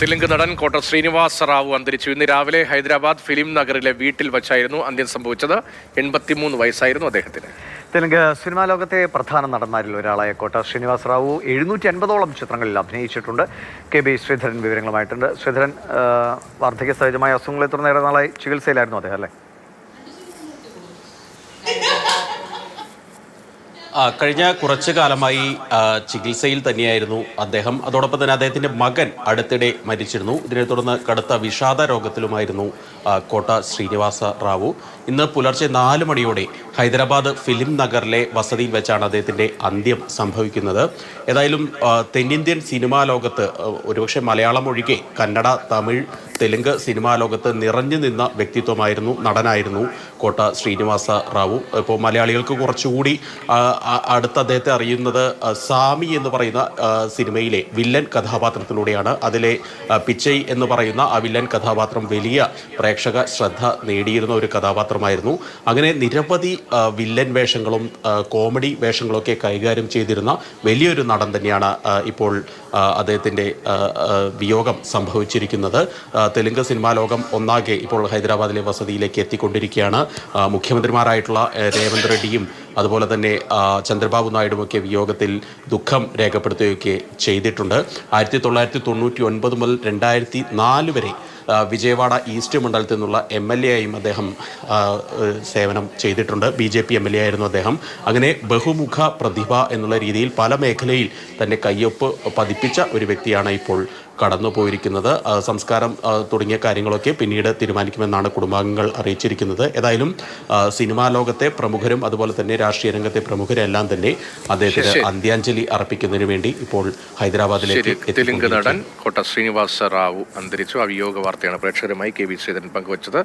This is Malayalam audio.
തെലുങ്ക് നടൻ കോട്ട ശ്രീനിവാസ റാവു അന്തരിച്ചു. ഇന്ന് രാവിലെ ഹൈദരാബാദ് ഫിലിം നഗറിലെ വീട്ടിൽ വച്ചായിരുന്നു അന്ത്യം സംഭവിച്ചത്. 83 വയസ്സായിരുന്നു അദ്ദേഹത്തിന്. തെലുങ്ക് സിനിമാ ലോകത്തെ പ്രധാന നടന്മാരിൽ ഒരാളായ കോട്ട ശ്രീനിവാസ റാവു 750ഓളം ചിത്രങ്ങളിൽ അഭിനയിച്ചിട്ടുണ്ട്. KB ശ്രീധരൻ വിവരങ്ങളുമായിട്ടുണ്ട്. ശ്രീധരൻ, വാർദ്ധക്യ സഹജമായ അസുഖങ്ങളെ തുടർന്ന് ഏറെ നാളായി ചികിത്സയിലായിരുന്നു അദ്ദേഹം, അല്ലേ? കഴിഞ്ഞ കുറച്ചു കാലമായി ചികിത്സയിൽ തന്നെയായിരുന്നു അദ്ദേഹം. അതോടൊപ്പം തന്നെ അദ്ദേഹത്തിൻ്റെ മകൻ അടുത്തിടെ മരിച്ചിരുന്നു. ഇതിനെ തുടർന്ന് കടുത്ത വിഷാദ രോഗത്തിലുമായിരുന്നു കോട്ട ശ്രീനിവാസ റാവു. ഇന്ന് പുലർച്ചെ 4 മണിയോടെ ഹൈദരാബാദ് ഫിലിം നഗറിലെ വസതിയിൽ വെച്ചാണ് അദ്ദേഹത്തിൻ്റെ അന്ത്യം സംഭവിക്കുന്നത്. ഏതായാലും തെന്നിന്ത്യൻ സിനിമാ ലോകത്ത്, ഒരുപക്ഷെ മലയാളം ഒഴികെ കന്നഡ, തമിഴ്, തെലുങ്ക് സിനിമാ ലോകത്ത് നിറഞ്ഞു നിന്ന വ്യക്തിത്വമായിരുന്നു, നടനായിരുന്നു കോട്ട ശ്രീനിവാസ റാവു. ഇപ്പോൾ മലയാളികൾക്ക് കുറച്ചുകൂടി അടുത്ത് അദ്ദേഹത്തെ അറിയുന്നത് സാമി എന്ന് പറയുന്ന സിനിമയിലെ വില്ലൻ കഥാപാത്രത്തിലൂടെയാണ്. അതിലെ പിച്ചൈ എന്ന് പറയുന്ന ആ വില്ലൻ കഥാപാത്രം വലിയ പ്രേക്ഷക ശ്രദ്ധ നേടിയിരുന്ന ഒരു കഥാപാത്രമായിരുന്നു. അങ്ങനെ നിരവധി വില്ലൻ വേഷങ്ങളും കോമഡി വേഷങ്ങളൊക്കെ കൈകാര്യം ചെയ്തിരുന്ന വലിയൊരു നടൻ തന്നെയാണ് ഇപ്പോൾ അദ്ദേഹത്തിൻ്റെ വിയോഗം സംഭവിച്ചിരിക്കുന്നത്. തെലുങ്ക് സിനിമാ ലോകം ഒന്നാകെ ഇപ്പോൾ ഹൈദരാബാദിലെ വസതിയിലേക്ക് എത്തിക്കൊണ്ടിരിക്കുകയാണ്. മുഖ്യമന്ത്രിമാരായിട്ടുള്ള രേവന്ത് റെഡ്ഡിയും അതുപോലെ തന്നെ ചന്ദ്രബാബു നായിഡുമൊക്കെ വിയോഗത്തിൽ ദുഃഖം രേഖപ്പെടുത്തുകയൊക്കെ ചെയ്തിട്ടുണ്ട്. 1999 മുതൽ 2004 വരെ വിജയവാഡ ഈസ്റ്റ് മണ്ഡലത്തിൽ നിന്നുള്ള MLA ആയും അദ്ദേഹം സേവനം ചെയ്തിട്ടുണ്ട്. BJP MLA ആയിരുന്നു അദ്ദേഹം. അങ്ങനെ ബഹുമുഖ പ്രതിഭ എന്നുള്ള രീതിയിൽ പല മേഖലയിൽ തന്നെ കയ്യൊപ്പ് പതിപ്പിച്ച ഒരു വ്യക്തിയാണ് ഇപ്പോൾ കടന്നു പോയിരിക്കുന്നത്. സംസ്കാരം തുടങ്ങിയ കാര്യങ്ങളൊക്കെ പിന്നീട് തീരുമാനിക്കുമെന്നാണ് കുടുംബാംഗങ്ങൾ അറിയിച്ചിരിക്കുന്നത്. ഏതായാലും സിനിമാ ലോകത്തെ പ്രമുഖരും അതുപോലെ തന്നെ രാഷ്ട്രീയ രംഗത്തെ പ്രമുഖരെല്ലാം തന്നെ അദ്ദേഹത്തിന് അന്ത്യാഞ്ജലി അർപ്പിക്കുന്നതിന് വേണ്ടി ഇപ്പോൾ ഹൈദരാബാദിലേക്ക് തെലുങ്ക് നടൻ കോട്ട ശ്രീനിവാസ റാവു അന്തരിച്ചു. ആ വിയോഗ വാർത്തയാണ് പ്രേക്ഷകരുമായി KB ശ്രീധരൻ പങ്കുവച്ചത്.